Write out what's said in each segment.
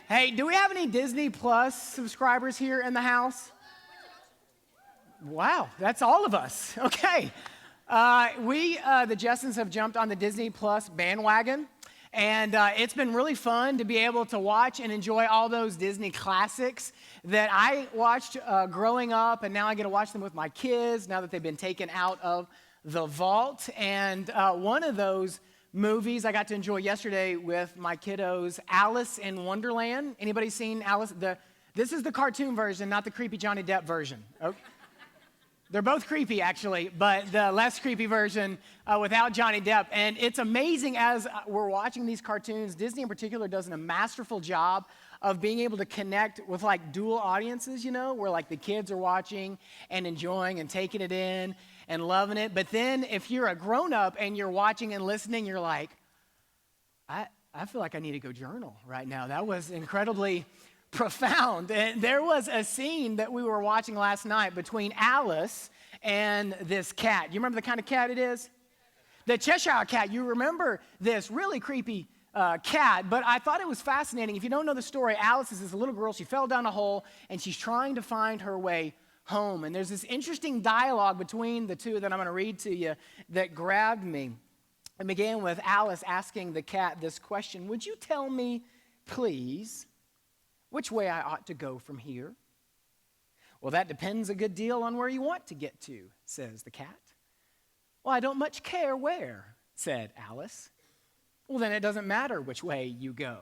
Hey, do we have any Disney Plus subscribers here in the house? Wow, that's all of us. Okay. The Jessens have jumped on the Disney Plus bandwagon, and it's been really fun to be able to watch and enjoy all those Disney classics that I watched growing up, and now I get to watch them with my kids now that they've been taken out of the vault. And one of those movies I got to enjoy yesterday with my kiddos, Alice in Wonderland. Anybody seen Alice? This is the cartoon version, not the creepy Johnny Depp version. Okay. They're both creepy, actually, but the less creepy version without Johnny Depp. And it's amazing as we're watching these cartoons, Disney in particular does a masterful job of being able to connect with like dual audiences, you know, where like the kids are watching and enjoying and taking it in and loving it. But then if you're a grown-up and you're watching and listening, you're like, I feel like I need to go journal right now. That was incredibly profound. And there was a scene that we were watching last night between Alice and this cat. You remember the kind of cat it is? The Cheshire cat. You remember this really creepy cat, but I thought it was fascinating. If you don't know the story, Alice is this little girl. She fell down a hole, and she's trying to find her way home. And there's this interesting dialogue between the two that I'm going to read to you that grabbed me. It began with Alice asking the cat this question: "Would you tell me, please, which way I ought to go from here?" "Well, that depends a good deal on where you want to get to," says the cat. "Well, I don't much care where," said Alice. "Well, then it doesn't matter which way you go,"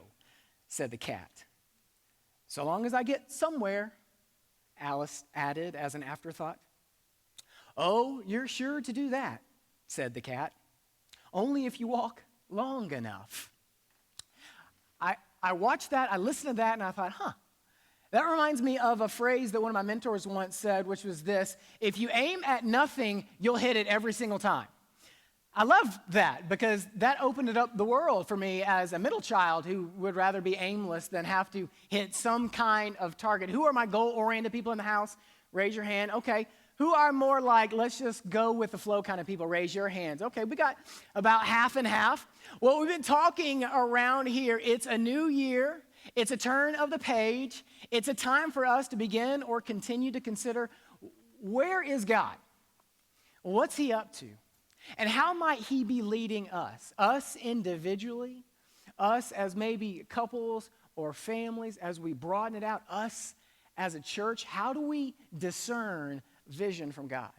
said the cat. "So long as I get somewhere," Alice added as an afterthought. "Oh, you're sure to do that," said the cat. "Only if you walk long enough." I watched that, I listened to that, and I thought, that reminds me of a phrase that one of my mentors once said, which was this: if you aim at nothing, you'll hit it every single time. I love that because that opened it up the world for me as a middle child who would rather be aimless than have to hit some kind of target. Who are my goal-oriented people in the house? Raise your hand. Okay. Who are more like, let's just go with the flow kind of people? Raise your hands. Okay, we got about half and half. Well, we've been talking around here. It's a new year. It's a turn of the page. It's a time for us to begin or continue to consider, where is God? What's he up to? And how might he be leading us individually, us as maybe couples or families, as we broaden it out, us as a church? How do we discern vision from God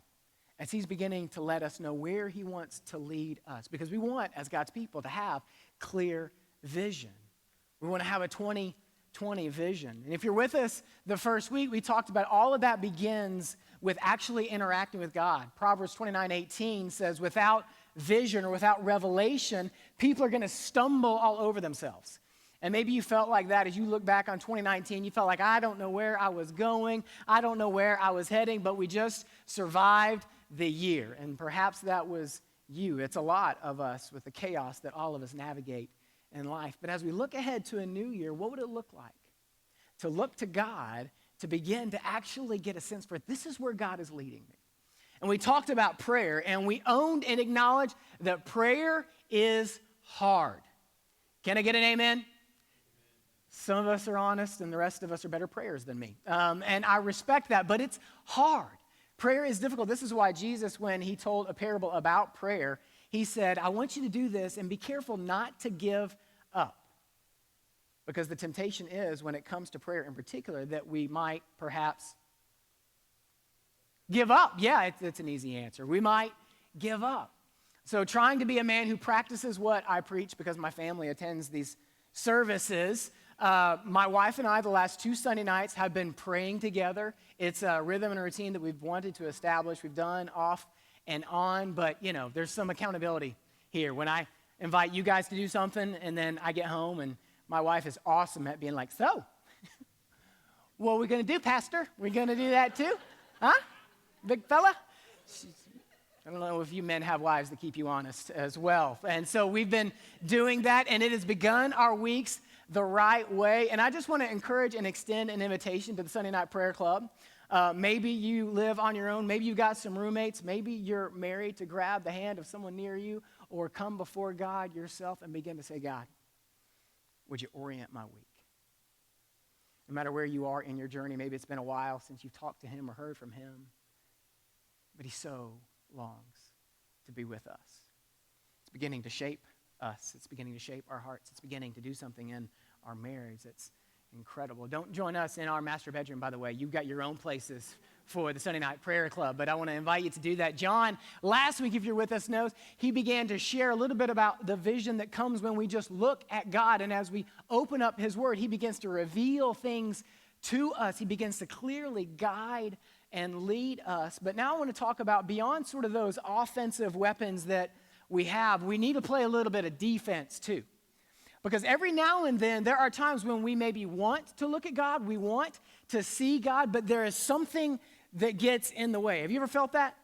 as he's beginning to let us know where he wants to lead us? Because we want, as God's people, to have clear vision. We want to have a 2020 vision. And if you're with us the first week, we talked about all of that begins with actually interacting with God. Proverbs 29:18 says, without vision or without revelation, people are going to stumble all over themselves. And maybe you felt like that as you look back on 2019. You felt like, I don't know where I was going. I don't know where I was heading, but we just survived the year. And perhaps that was you. It's a lot of us with the chaos that all of us navigate in life. But as we look ahead to a new year, what would it look like to look to God, to begin to actually get a sense for, this is where God is leading me? And we talked about prayer, and we owned and acknowledged that prayer is hard. Can I get an amen? Some of us are honest, and the rest of us are better prayers than me. And I respect that, but it's hard. Prayer is difficult. This is why Jesus, when he told a parable about prayer, he said, I want you to do this, and be careful not to give up. Because the temptation is, when it comes to prayer in particular, that we might perhaps give up. Yeah, it's an easy answer. We might give up. So trying to be a man who practices what I preach, because my family attends these services, my wife and I, the last 2 Sunday nights, have been praying together. It's a rhythm and a routine that we've wanted to establish. We've done off and on, but, there's some accountability here. When I invite you guys to do something, and then I get home, and my wife is awesome at being like, so, what are we going to do, Pastor? We going to do that too? Huh? Big fella? I don't know if you men have wives that keep you honest as well. And so we've been doing that, and it has begun our weeks the right way. And I just want to encourage and extend an invitation to the Sunday Night Prayer Club. Maybe you live on your own. Maybe you've got some roommates. Maybe you're married, to grab the hand of someone near you, or come before God yourself and begin to say, God, would you orient my week? No matter where you are in your journey, maybe it's been a while since you've talked to him or heard from him, but he so longs to be with us. It's beginning to shape us. It's beginning to shape our hearts. It's beginning to do something in our marriage. It's incredible. Don't join us in our master bedroom, by the way. You've got your own places for the Sunday Night Prayer Club, but I want to invite you to do that. John, last week, if you're with us, knows he began to share a little bit about the vision that comes when we just look at God, and as we open up his word, he begins to reveal things to us. He begins to clearly guide and lead us. But now I want to talk about beyond sort of those offensive weapons that we have, we need to play a little bit of defense too. Because every now and then, there are times when we maybe want to look at God, we want to see God, but there is something that gets in the way. Have you ever felt that?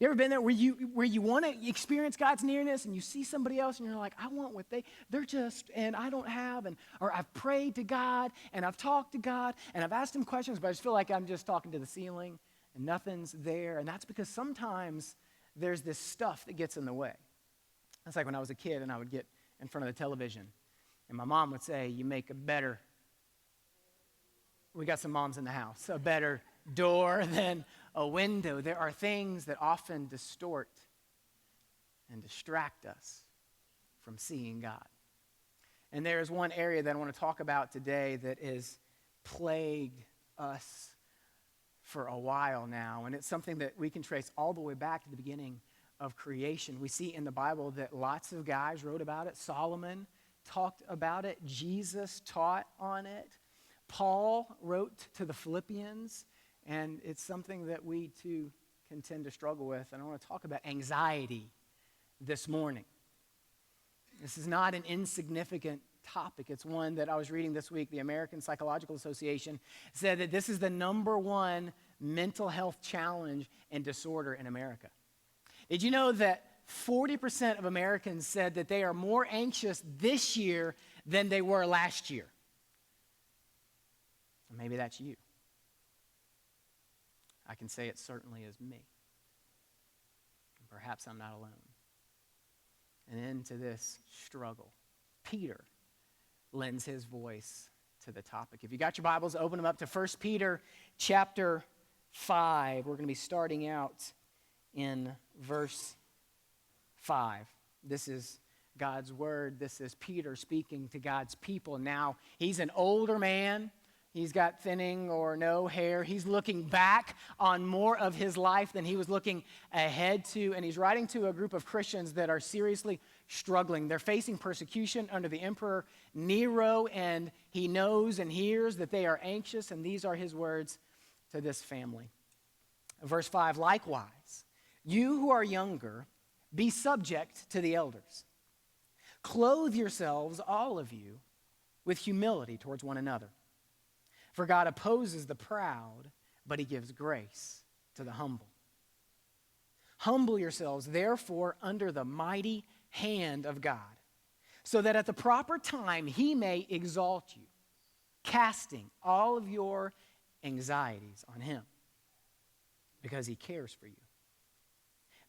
You ever been there where you want to experience God's nearness and you see somebody else and you're like, I want what they're just, and I don't have, or I've prayed to God and I've talked to God and I've asked him questions, but I just feel like I'm just talking to the ceiling and nothing's there. And that's because sometimes there's this stuff that gets in the way. It's like when I was a kid and I would get in front of the television and my mom would say, you make a better, we got some moms in the house, a better door than a window. There are things that often distort and distract us from seeing God. And there is one area that I want to talk about today that has plagued us for a while now, and it's something that we can trace all the way back to the beginning of creation. We see in the Bible that lots of guys wrote about it. Solomon talked about it. Jesus taught on it. Paul wrote to the Philippians, and it's something that we too can tend to struggle with. And I want to talk about anxiety this morning. This is not an insignificant topic. It's one that I was reading this week. The American Psychological Association said that this is the number one mental health challenge and disorder in America. Did you know that 40% of Americans said that they are more anxious this year than they were last year? Maybe that's you. I can say it certainly is me. And perhaps I'm not alone. And into this struggle, Peter lends his voice to the topic. If you got your Bibles, open them up to 1 Peter chapter 5. We're going to be starting out in verse 5. This is God's word. This is Peter speaking to God's people. Now, he's an older man. He's got thinning or no hair. He's looking back on more of his life than he was looking ahead to. And he's writing to a group of Christians that are seriously struggling. They're facing persecution under the Emperor Nero, and he knows and hears that they are anxious. And these are his words to this family. Verse 5, likewise, you who are younger, be subject to the elders. Clothe yourselves, all of you, with humility towards one another. For God opposes the proud, but he gives grace to the humble. Humble yourselves, therefore, under the mighty hand of God, so that at the proper time he may exalt you, casting all of your anxieties on him, because he cares for you.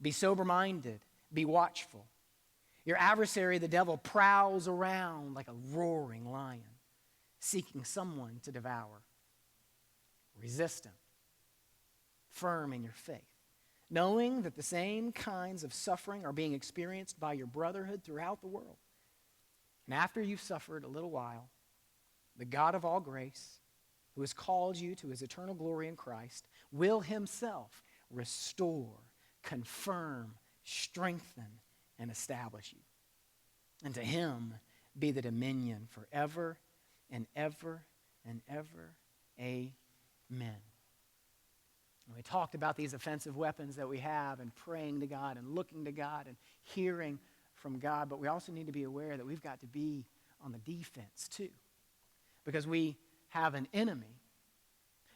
Be sober-minded, be watchful. Your adversary, the devil, prowls around like a roaring lion, seeking someone to devour. Resist him, firm in your faith, knowing that the same kinds of suffering are being experienced by your brotherhood throughout the world. And after you've suffered a little while, the God of all grace, who has called you to his eternal glory in Christ, will himself restore, confirm, strengthen, and establish you. And to him be the dominion forever and ever and ever. Amen. And we talked about these offensive weapons that we have and praying to God and looking to God and hearing from God, but we also need to be aware that we've got to be on the defense too, because we have an enemy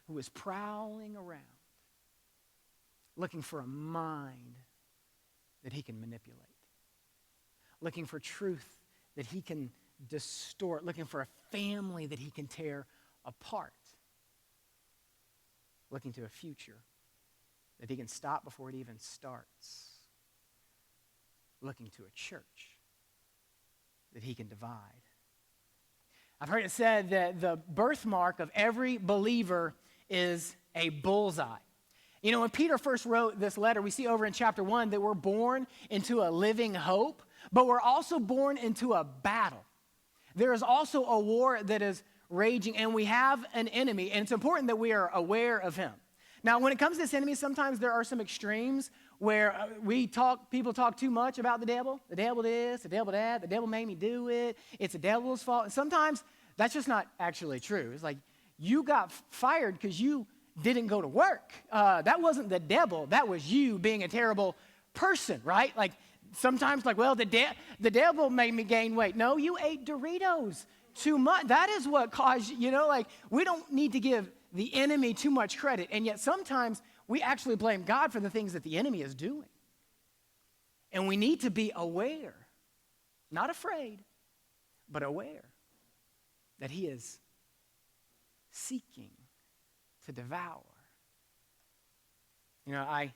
who is prowling around looking for a mind that he can manipulate, looking for truth that he can distort, looking for a family that he can tear apart, looking to a future that he can stop before it even starts, looking to a church that he can divide. I've heard it said that the birthmark of every believer is a bullseye. You know, when Peter first wrote this letter, we see over in chapter 1 that we're born into a living hope, but we're also born into a battle. There is also a war that is raging, and we have an enemy, and it's important that we are aware of him. Now, when it comes to this enemy, sometimes there are some extremes where people talk too much about the devil. The devil this, the devil that, the devil made me do it, it's the devil's fault. And sometimes that's just not actually true. It's like you got fired because you didn't go to work. That wasn't the devil. That was you being a terrible person, right? Like sometimes like, well, the devil made me gain weight. No, you ate Doritos too much. That is what caused, like we don't need to give the enemy too much credit. And yet sometimes we actually blame God for the things that the enemy is doing. And we need to be aware, not afraid, but aware that he is seeking to devour. I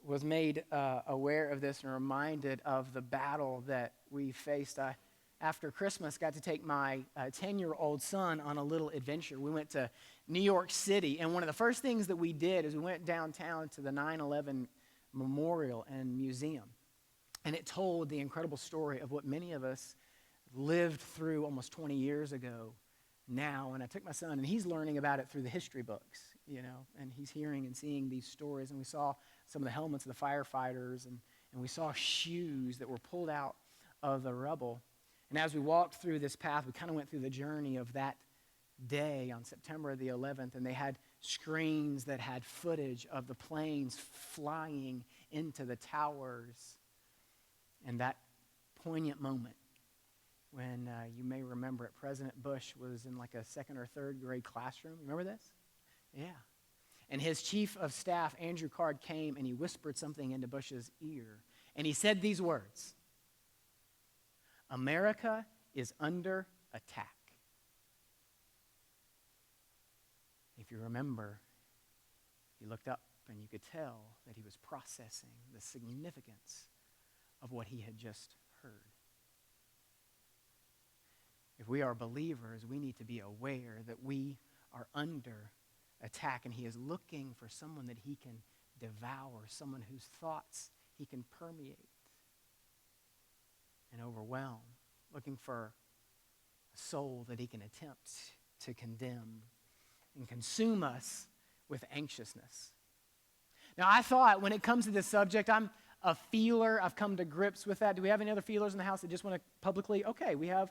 was made aware of this and reminded of the battle that we faced. After Christmas, got to take my 10-year-old son on a little adventure. We went to New York City, and one of the first things that we did is we went downtown to the 9/11 Memorial and Museum. And it told the incredible story of what many of us lived through almost 20 years ago now. And I took my son, and he's learning about it through the history books, and he's hearing and seeing these stories. And we saw some of the helmets of the firefighters, and we saw shoes that were pulled out of the rubble. And as we walked through this path, we kind of went through the journey of that day on September the 11th, and they had screens that had footage of the planes flying into the towers. And that poignant moment when you may remember it, President Bush was in like a second or third grade classroom. You remember this? Yeah. And his chief of staff, Andrew Card, came and he whispered something into Bush's ear. And he said these words: America is under attack. If you remember, he looked up and you could tell that he was processing the significance of what he had just heard. If we are believers, we need to be aware that we are under attack, and he is looking for someone that he can devour, someone whose thoughts he can permeate and overwhelm, looking for a soul that he can attempt to condemn and consume us with anxiousness. Now, I thought when it comes to this subject, I'm a feeler. I've come to grips with that. Do we have any other feelers in the house that just want to publicly? Okay, we have.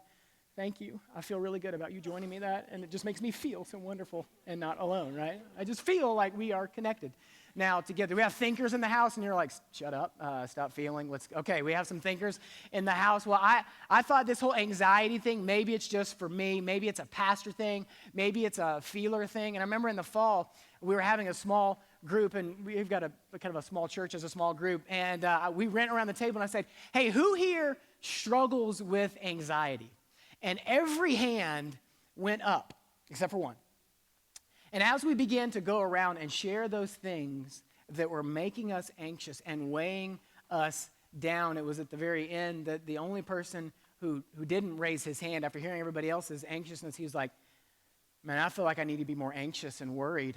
Thank you. I feel really good about you joining me that, and it just makes me feel so wonderful and not alone, right? I just feel like we are connected now together. We have thinkers in the house, and you're like, shut up, stop feeling. Okay, we have some thinkers in the house. Well, I thought this whole anxiety thing, maybe it's just for me. Maybe it's a pastor thing. Maybe it's a feeler thing. And I remember in the fall, we were having a small group, and we've got a kind of a small church as a small group, and we ran around the table, and I said, hey, who here struggles with anxiety? And every hand went up, except for one. And as we began to go around and share those things that were making us anxious and weighing us down, it was at the very end that the only person who didn't raise his hand after hearing everybody else's anxiousness, he was like, man, I feel like I need to be more anxious and worried.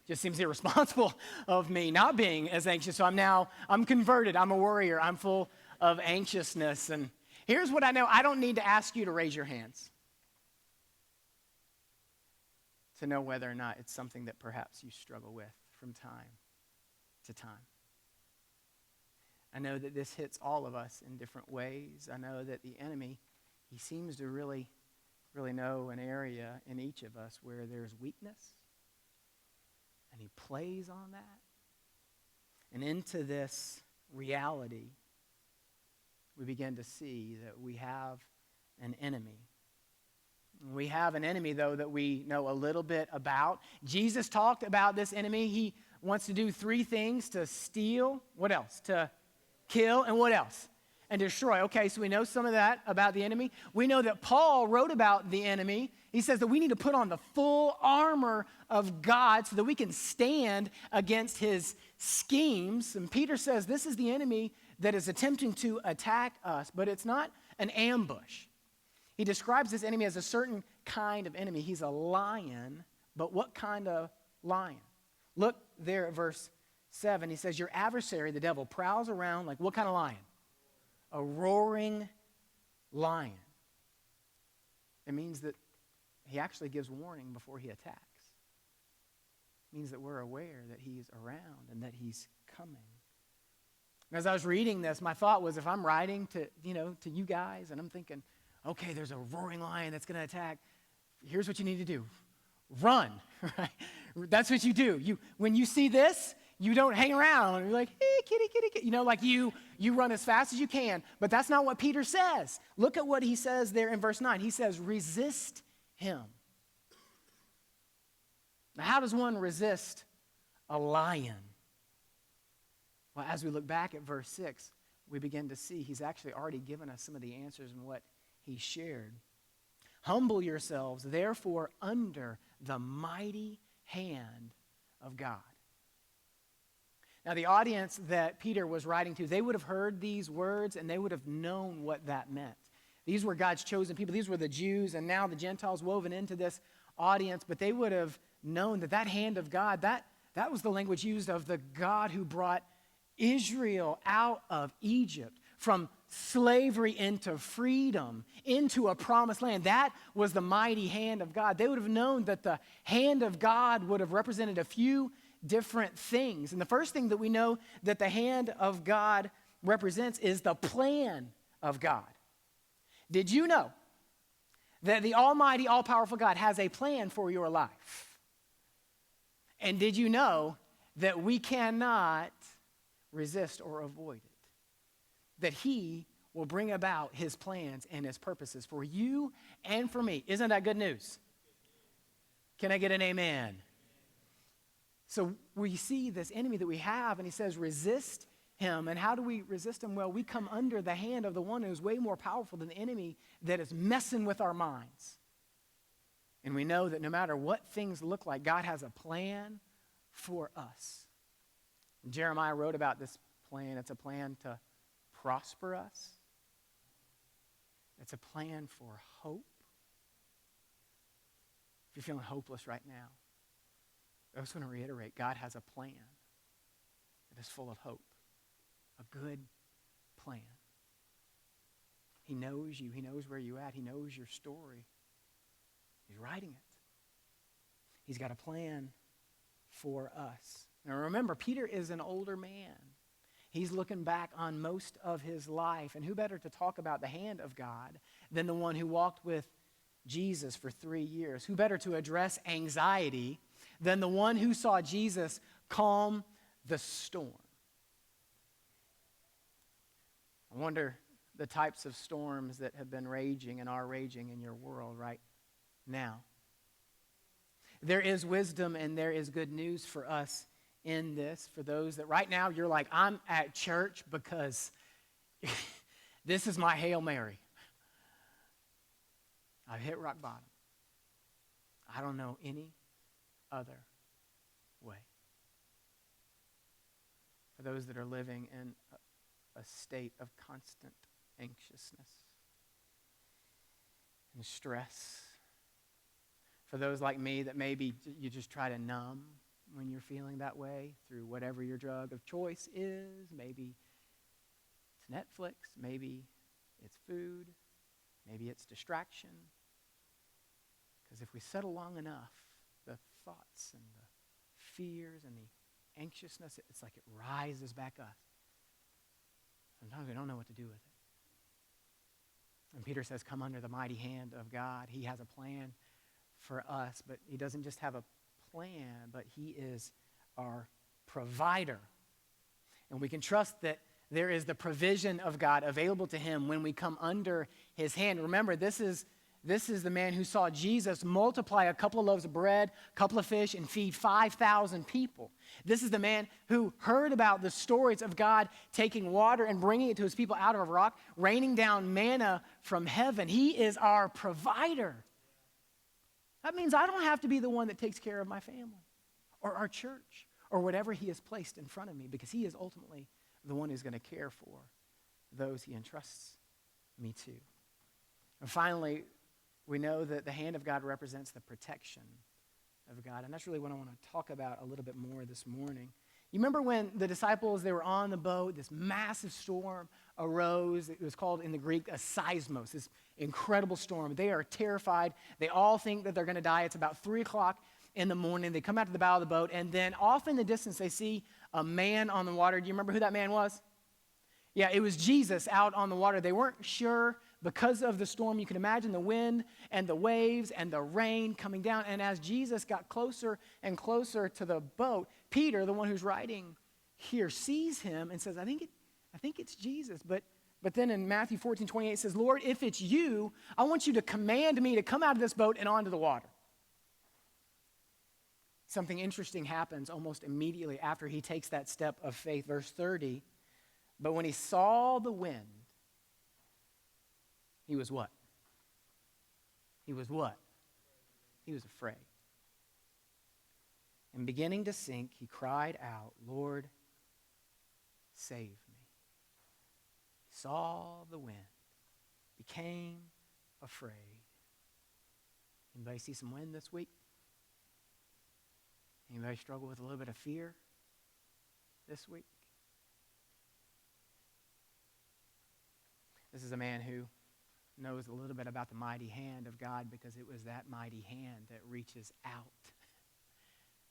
Just seems irresponsible of me not being as anxious. So I'm converted. I'm a worrier. I'm full of anxiousness. And here's what I know. I don't need to ask you to raise your hands to know whether or not it's something that perhaps you struggle with from time to time. I know that this hits all of us in different ways. I know that the enemy, he seems to really know an area in each of us where there's weakness, and he plays on that. And into this reality, we begin to see that we have an enemy. We have an enemy, though, that we know a little bit about. Jesus talked about this enemy. He wants to do three things: to steal, what else? To kill, and what else? And destroy. Okay, so we know some of that about the enemy. We know that Paul wrote about the enemy. He says that we need to put on the full armor of God so that we can stand against his schemes. And Peter says this is the enemy that is attempting to attack us, but it's not an ambush. He describes this enemy as a certain kind of enemy. He's a lion, but what kind of lion? Look there at verse 7. He says, your adversary, the devil, prowls around like what kind of lion? A roaring lion. It means that he actually gives warning before he attacks. It means that we're aware that he's around and that he's coming. And as I was reading this, my thought was, if I'm writing to you guys, and I'm thinking, okay, there's a roaring lion that's going to attack, here's what you need to do. Run, right? That's what you do. When you see this, you don't hang around. You're like, hey, kitty, kitty, kitty. You run as fast as you can. But that's not what Peter says. Look at what he says there in verse 9. He says, resist him. Now, how does one resist a lion? Well, as we look back at verse 6, we begin to see he's actually already given us some of the answers in what he shared. Humble yourselves, therefore, under the mighty hand of God. Now, the audience that Peter was writing to, they would have heard these words and they would have known what that meant. These were God's chosen people. These were the Jews, and now the Gentiles woven into this audience, but they would have known that hand of God, that was the language used of the God who brought Israel out of Egypt, from slavery into freedom, into a promised land. That was the mighty hand of God. They would have known that the hand of God would have represented a few different things. And the first thing that we know that the hand of God represents is the plan of God. Did you know that the almighty, all-powerful God has a plan for your life? And did you know that we cannot resist or avoid it? That he will bring about his plans and his purposes for you and for me. Isn't that good news? Can I get an amen? So we see this enemy that we have, and he says, resist him. And how do we resist him? Well, we come under the hand of the one who's way more powerful than the enemy that is messing with our minds. And we know that no matter what things look like, God has a plan for us. And Jeremiah wrote about this plan. It's a plan to prosper us. It's a plan for hope. If you're feeling hopeless right now, I just want to reiterate, God has a plan that is full of hope, a good plan. He knows you. He knows where you're at. He knows your story. He's writing it. He's got a plan for us. Now remember, Peter is an older man. He's looking back on most of his life. And who better to talk about the hand of God than the one who walked with Jesus for 3 years? Who better to address anxiety than the one who saw Jesus calm the storm? I wonder the types of storms that have been raging and are raging in your world right now. There is wisdom and there is good news for us in this, for those that right now you're like, I'm at church because this is my Hail Mary. I've hit rock bottom. I don't know any other way. For those that are living in a state of constant anxiousness and stress. For those like me that maybe you just try to numb when you're feeling that way through whatever your drug of choice is. Maybe it's Netflix, maybe it's food, maybe it's distraction. Because if we settle long enough, the thoughts and the fears and the anxiousness, it's like it rises back up. Sometimes we don't know what to do with it. And Peter says, come under the mighty hand of God. He has a plan for us, but he doesn't just have a plan, but he is our provider. And we can trust that there is the provision of God available to him when we come under his hand. Remember, this is the man who saw Jesus multiply a couple of loaves of bread, a couple of fish, and feed 5,000 people. This is the man who heard about the stories of God taking water and bringing it to his people out of a rock, raining down manna from heaven. He is our provider. That means I don't have to be the one that takes care of my family or our church or whatever he has placed in front of me, because he is ultimately the one who's going to care for those he entrusts me to. And finally, we know that the hand of God represents the protection of God. And that's really what I want to talk about a little bit more this morning. You remember when the disciples, they were on the boat, this massive storm arose. It was called in the Greek a seismos, this incredible storm. They are terrified. They all think that they're going to die. It's about 3 o'clock in the morning. They come out to the bow of the boat, and then off in the distance, they see a man on the water. Do you remember who that man was? Yeah, it was Jesus out on the water. They weren't sure because of the storm. You can imagine the wind and the waves and the rain coming down. And as Jesus got closer and closer to the boat, Peter, the one who's riding here, sees him and says, I think it's Jesus. But then in Matthew 14:28 it says, Lord, if it's you, I want you to command me to come out of this boat and onto the water. Something interesting happens almost immediately after he takes that step of faith. Verse 30, but when he saw the wind, he was what? He was what? He was afraid. And beginning to sink, he cried out, Lord, save me. He saw the wind, became afraid. Anybody see some wind this week? Anybody struggle with a little bit of fear this week? This is a man who knows a little bit about the mighty hand of God because it was that mighty hand that reaches out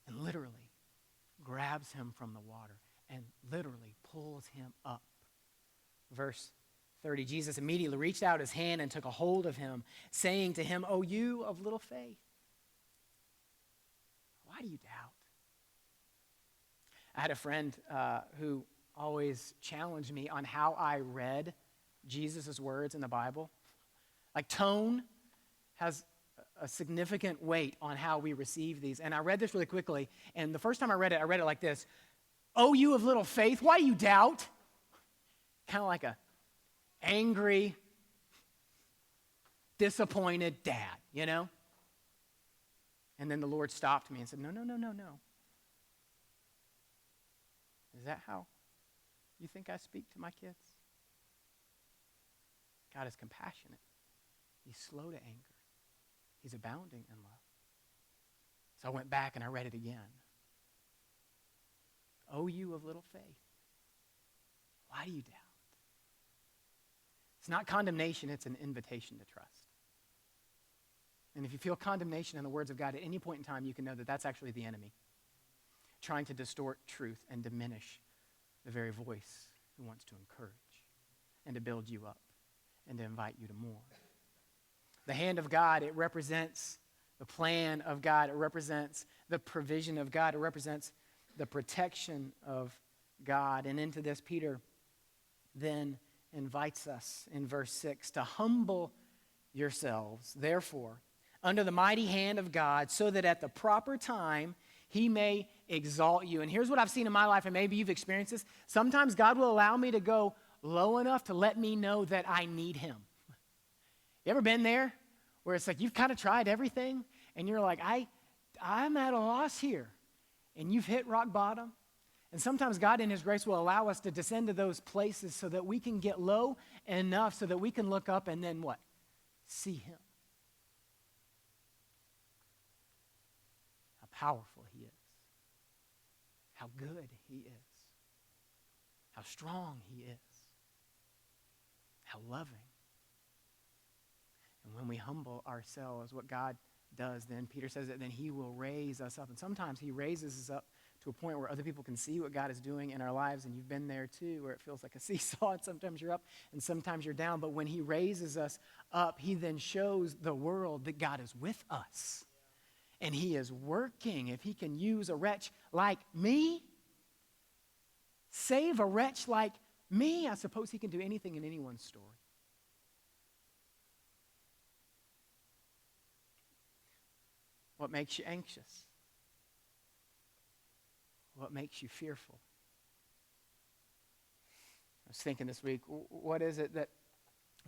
and literally grabs him from the water and literally pulls him up. Verse 30, Jesus immediately reached out his hand and took a hold of him, saying to him, "O you of little faith, why do you doubt?" I had a friend who always challenged me on how I read Jesus' words in the Bible. Like tone has a significant weight on how we receive these. And I read this really quickly, and the first time I read it like this: "Oh, you of little faith, why do you doubt?" Kind of like a angry, disappointed dad, you know? And then the Lord stopped me and said, no. Is that how you think I speak to my kids? God is compassionate. He's slow to anger. He's abounding in love. So I went back and I read it again. "O you of little faith, why do you doubt?" It's not condemnation, it's an invitation to trust. And if you feel condemnation in the words of God at any point in time, you can know that that's actually the enemy trying to distort truth and diminish the very voice who wants to encourage and to build you up and to invite you to more. The hand of God, it represents the plan of God. It represents the provision of God. It represents the protection of God. And into this, Peter then invites us in verse 6 to humble yourselves, therefore, under the mighty hand of God, so that at the proper time he may exalt you. And here's what I've seen in my life, and maybe you've experienced this. Sometimes God will allow me to go low enough to let me know that I need him. You ever been there where it's like you've kind of tried everything and you're like, I'm at a loss here, and you've hit rock bottom? And sometimes God in his grace will allow us to descend to those places so that we can get low enough so that we can look up and then what? See him. How powerful he is. How good he is. How strong he is. How loving. And when we humble ourselves, what God does then, Peter says that then he will raise us up. And sometimes he raises us up to a point where other people can see what God is doing in our lives, and you've been there too, where it feels like a seesaw, and sometimes you're up and sometimes you're down. But when he raises us up, he then shows the world that God is with us. And he is working. If he can use a wretch like me, save a wretch like me, I suppose he can do anything in anyone's story. What makes you anxious? What makes you fearful? I was thinking this week, what is it that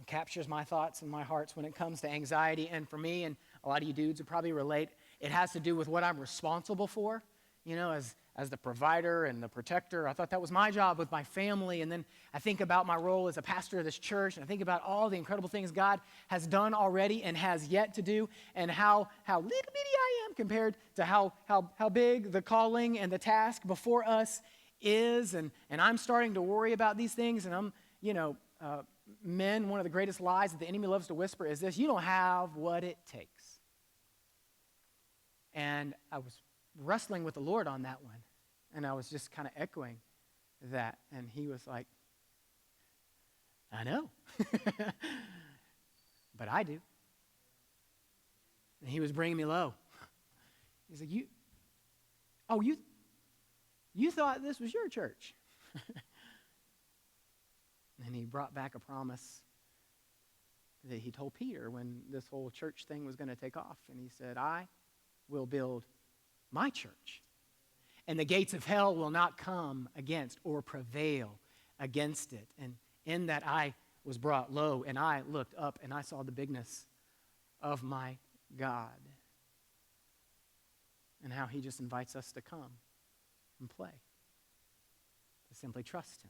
captures my thoughts and my hearts when it comes to anxiety? And for me, and a lot of you dudes would probably relate, it has to do with what I'm responsible for as the provider and the protector. I thought that was my job with my family. And then I think about my role as a pastor of this church, and I think about all the incredible things God has done already and has yet to do, and how little bitty I am compared to how big the calling and the task before us is. And I'm starting to worry about these things, and I'm, men, one of the greatest lies that the enemy loves to whisper is this: you don't have what it takes. And I was wrestling with the Lord on that one, and I was just kind of echoing that, and he was like, I know, but I do. And he was bringing me low. He's like, you thought this was your church. And he brought back a promise that he told Peter when this whole church thing was going to take off. And he said, I will build my church, and the gates of hell will not come against or prevail against it. And in that I was brought low, and I looked up, and I saw the bigness of my God and how he just invites us to come and play, to simply trust him.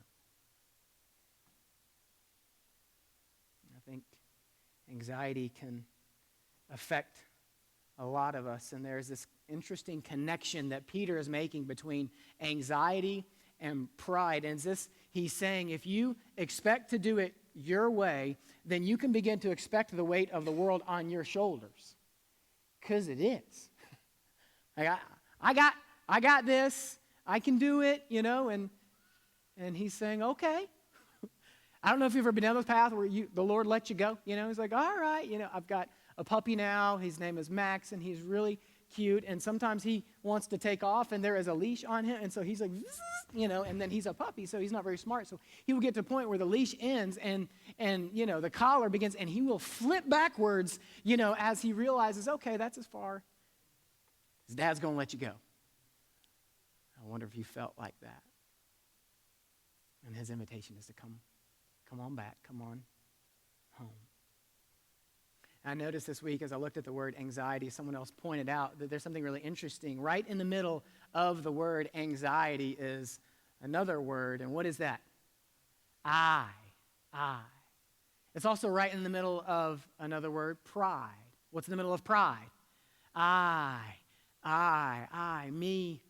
I think anxiety can affect a lot of us, and there's this interesting connection that Peter is making between anxiety and pride. And he's saying, if you expect to do it your way, then you can begin to expect the weight of the world on your shoulders, because it is. I got this. I can do it, and he's saying, okay. I don't know if you've ever been down this path where the Lord lets you go. He's like, all right, I've got a puppy now. His name is Max, and he's really cute. And sometimes he wants to take off, and there is a leash on him. And so he's like, and then he's a puppy, so he's not very smart. So he will get to a point where the leash ends, and the collar begins, and he will flip backwards, as he realizes, okay, that's as far. His dad's going to let you go. I wonder if you felt like that. And his invitation is to come on back, come on home. I noticed this week as I looked at the word anxiety, someone else pointed out that there's something really interesting. Right in the middle of the word anxiety is another word, and what is that? I. It's also right in the middle of another word, pride. What's in the middle of pride? I, me.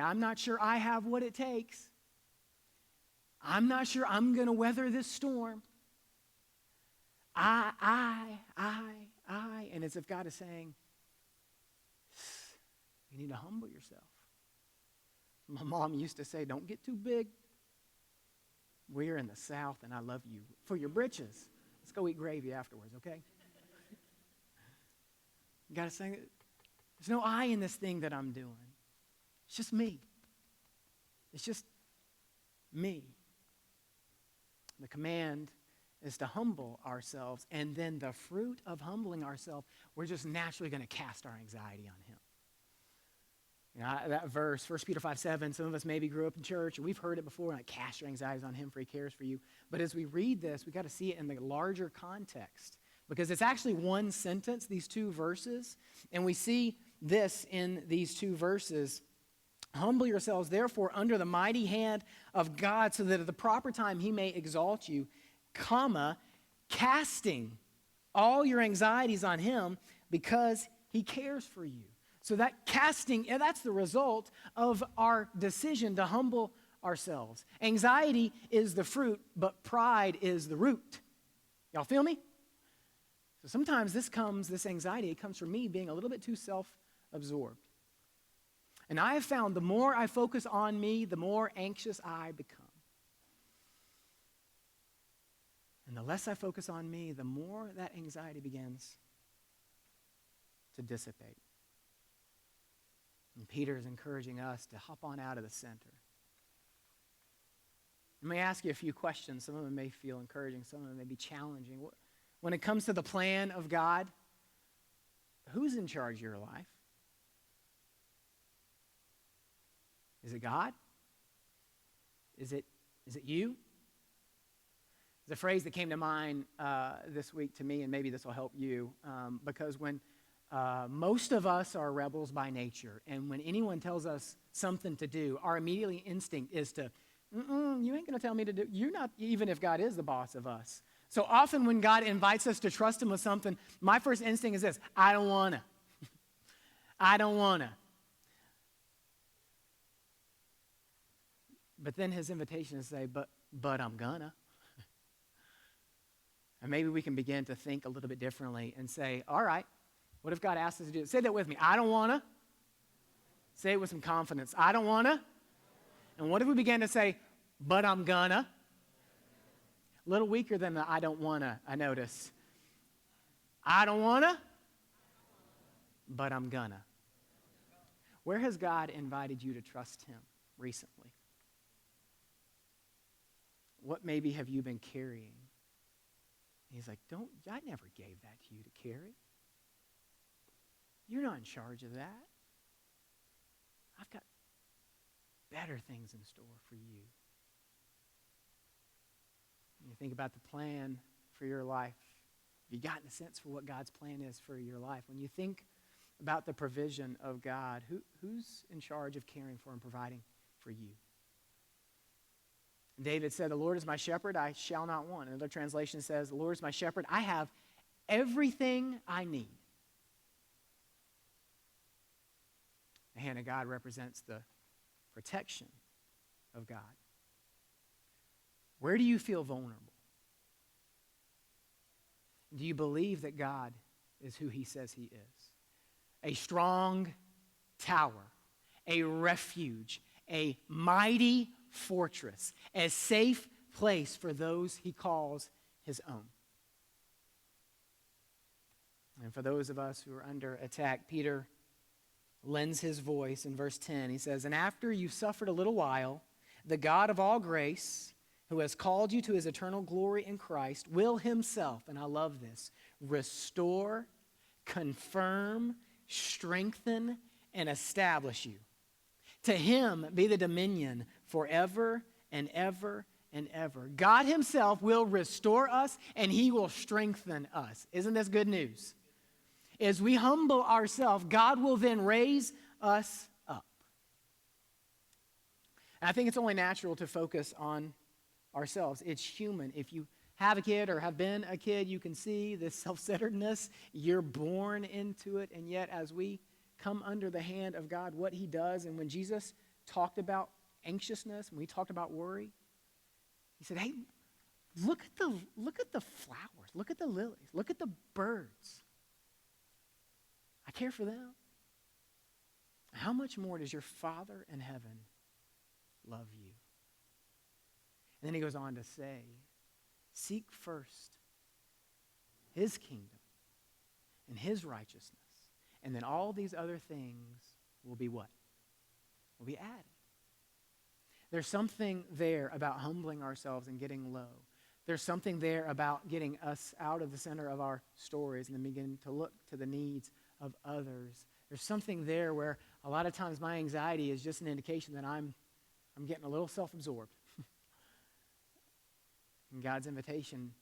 I'm not sure I have what it takes. I'm not sure I'm going to weather this storm. I. And as if God is saying, you need to humble yourself. My mom used to say, don't get too big. We're in the South, and I love you for your britches. Let's go eat gravy afterwards, okay? God is saying, there's no I in this thing that I'm doing. It's just me. It's just me. The command is to humble ourselves, and then the fruit of humbling ourselves, we're just naturally going to cast our anxiety on him. That verse, 1 Peter 5:7, some of us maybe grew up in church, and we've heard it before, like, cast your anxieties on him, for he cares for you. But as we read this, we got to see it in the larger context, because it's actually one sentence, these two verses, and we see this in these two verses. Humble yourselves, therefore, under the mighty hand of God, so that at the proper time he may exalt you, casting all your anxieties on him because he cares for you. So that casting, that's the result of our decision to humble ourselves. Anxiety is the fruit, but pride is the root. Y'all feel me? So sometimes this anxiety, it comes from me being a little bit too self-absorbed. And I have found the more I focus on me, the more anxious I become. And the less I focus on me, the more that anxiety begins to dissipate. And Peter is encouraging us to hop on out of the center. Let me ask you a few questions. Some of them may feel encouraging, some of them may be challenging. When it comes to the plan of God, who's in charge of your life? Is it God? Is it you? There's a phrase that came to mind this week to me, and maybe this will help you, because when most of us are rebels by nature, and when anyone tells us something to do, our immediate instinct is to, you ain't going to tell me to do, you're not, even if God is the boss of us. So often when God invites us to trust him with something, my first instinct is this: I don't want to. I don't want to. But then his invitation is to say, but I'm gonna. And maybe we can begin to think a little bit differently and say, all right, what if God asked us to do it? Say that with me. I don't want to. Say it with some confidence. I don't want to. And what if we began to say, but I'm gonna? A little weaker than the I don't want to, I notice. I don't want to, but I'm gonna. Where has God invited you to trust him recently? What maybe have you been carrying? He's like, I never gave that to you to carry. You're not in charge of that. I've got better things in store for you. When you think about the plan for your life, have you gotten a sense for what God's plan is for your life? When you think about the provision of God, who's in charge of caring for and providing for you? David said, the Lord is my shepherd, I shall not want. Another translation says, the Lord is my shepherd, I have everything I need. The hand of God represents the protection of God. Where do you feel vulnerable? Do you believe that God is who he says he is? A strong tower, a refuge, a mighty fortress, a safe place for those he calls his own. And for those of us who are under attack, Peter lends his voice in verse 10. He says, and after you've suffered a little while, the God of all grace, who has called you to his eternal glory in Christ, will himself, and I love this, restore, confirm, strengthen, and establish you. To him be the dominion forever and ever and ever. God himself will restore us and he will strengthen us. Isn't this good news? As we humble ourselves, God will then raise us up. And I think it's only natural to focus on ourselves. It's human. If you have a kid or have been a kid, you can see this self-centeredness. You're born into it. And yet as we come under the hand of God, what he does, and when Jesus talked about anxiousness, when we talked about worry, he said, hey, look at the flowers, look at the lilies, look at the birds. I care for them. How much more does your Father in heaven love you? And then he goes on to say, seek first his kingdom and his righteousness. And then all these other things will be what? Will be added. There's something there about humbling ourselves and getting low. There's something there about getting us out of the center of our stories and then beginning to look to the needs of others. There's something there where a lot of times my anxiety is just an indication that I'm getting a little self-absorbed. And God's invitation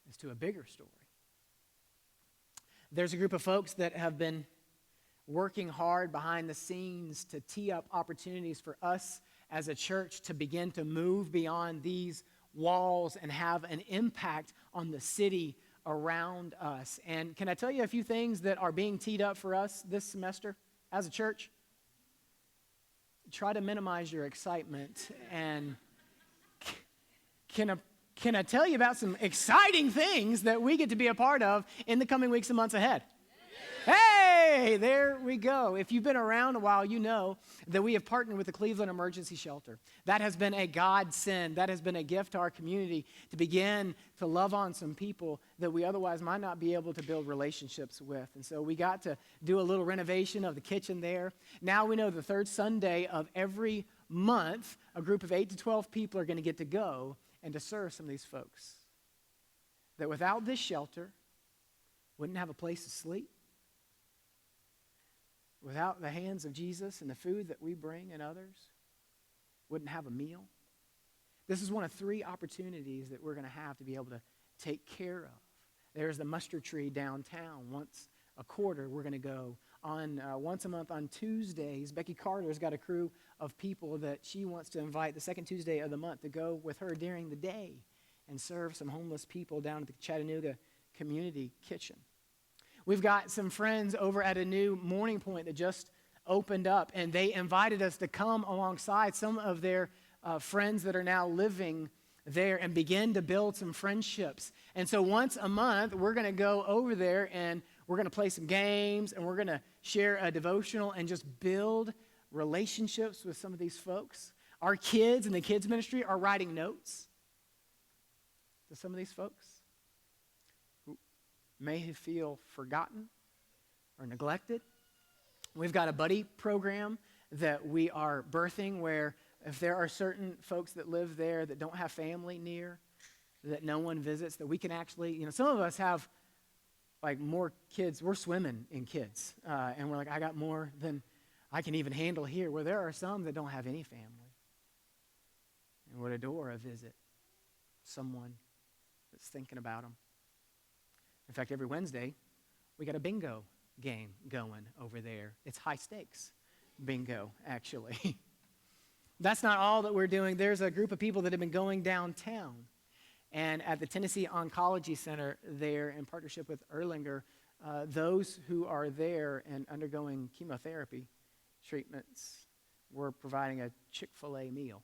is to a bigger story. There's a group of folks that have been working hard behind the scenes to tee up opportunities for us as a church to begin to move beyond these walls and have an impact on the city around us. And can I tell you a few things that are being teed up for us this semester as a church? Try to minimize your excitement. And can I tell you about some exciting things that we get to be a part of in the coming weeks and months ahead? Hey, there we go. If you've been around a while, you know that we have partnered with the Cleveland Emergency Shelter. That has been a godsend. That has been a gift to our community to begin to love on some people that we otherwise might not be able to build relationships with. And so we got to do a little renovation of the kitchen there. Now we know the third Sunday of every month, a group of 8 to 12 people are going to get to go and to serve some of these folks that without this shelter wouldn't have a place to sleep. Without the hands of Jesus and the food that we bring and others, wouldn't have a meal. This is one of 3 opportunities that we're going to have to be able to take care of. There's the mustard tree downtown. Once a quarter, we're going to go on once a month on Tuesdays. Becky Carter's got a crew of people that she wants to invite the second Tuesday of the month to go with her during the day and serve some homeless people down at the Chattanooga Community Kitchen. We've got some friends over at a new Morning Point that just opened up, and they invited us to come alongside some of their friends that are now living there and begin to build some friendships. And so once a month, we're going to go over there and we're going to play some games and we're going to share a devotional and just build relationships with some of these folks. Our kids in the kids ministry are writing notes to some of these folks who may feel forgotten or neglected. We've got a buddy program that we are birthing where if there are certain folks that live there that don't have family near, that no one visits, that we can actually, some of us have like more kids. We're swimming in kids. And we're like, I got more than I can even handle here. Where there are some that don't have any family and would adore a visit, someone that's thinking about them. In fact, every Wednesday, we got a bingo game going over there. It's high stakes bingo, actually. That's not all that we're doing. There's a group of people that have been going downtown. And at the Tennessee Oncology Center there, in partnership with Erlanger, those who are there and undergoing chemotherapy treatments, we're providing a Chick-fil-A meal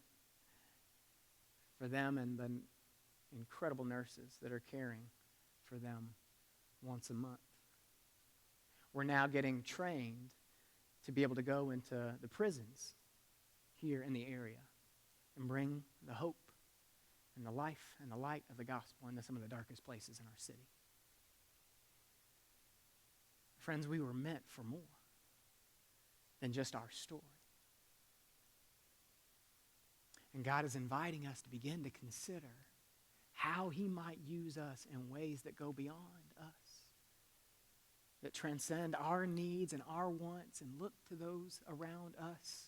for them and the incredible nurses that are caring for them once a month. We're now getting trained to be able to go into the prisons here in the area and bring the hope and the life and the light of the gospel into some of the darkest places in our city. Friends, we were meant for more than just our story. And God is inviting us to begin to consider how he might use us in ways that go beyond us, that transcend our needs and our wants and look to those around us.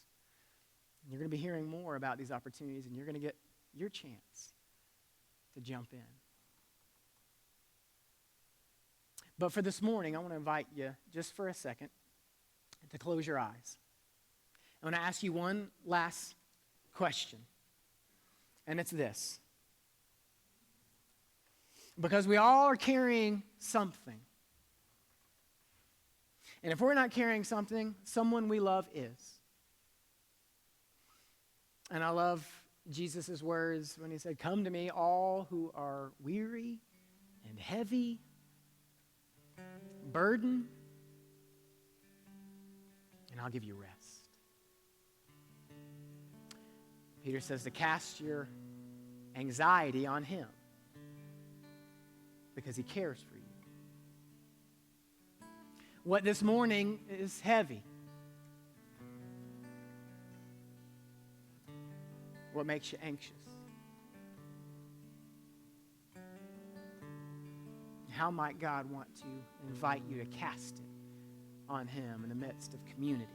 And you're going to be hearing more about these opportunities, and you're going to get your chance to jump in. But for this morning, I want to invite you just for a second to close your eyes. I want to ask you one last question, and it's this. Because we all are carrying something. And if we're not carrying something, someone we love is. And I love Jesus' words when he said, "Come to me, all who are weary and heavy, burdened, and I'll give you rest." Peter says to cast your anxiety on him because he cares for you. What this morning is heavy? What makes you anxious? How might God want to invite you to cast it on him in the midst of community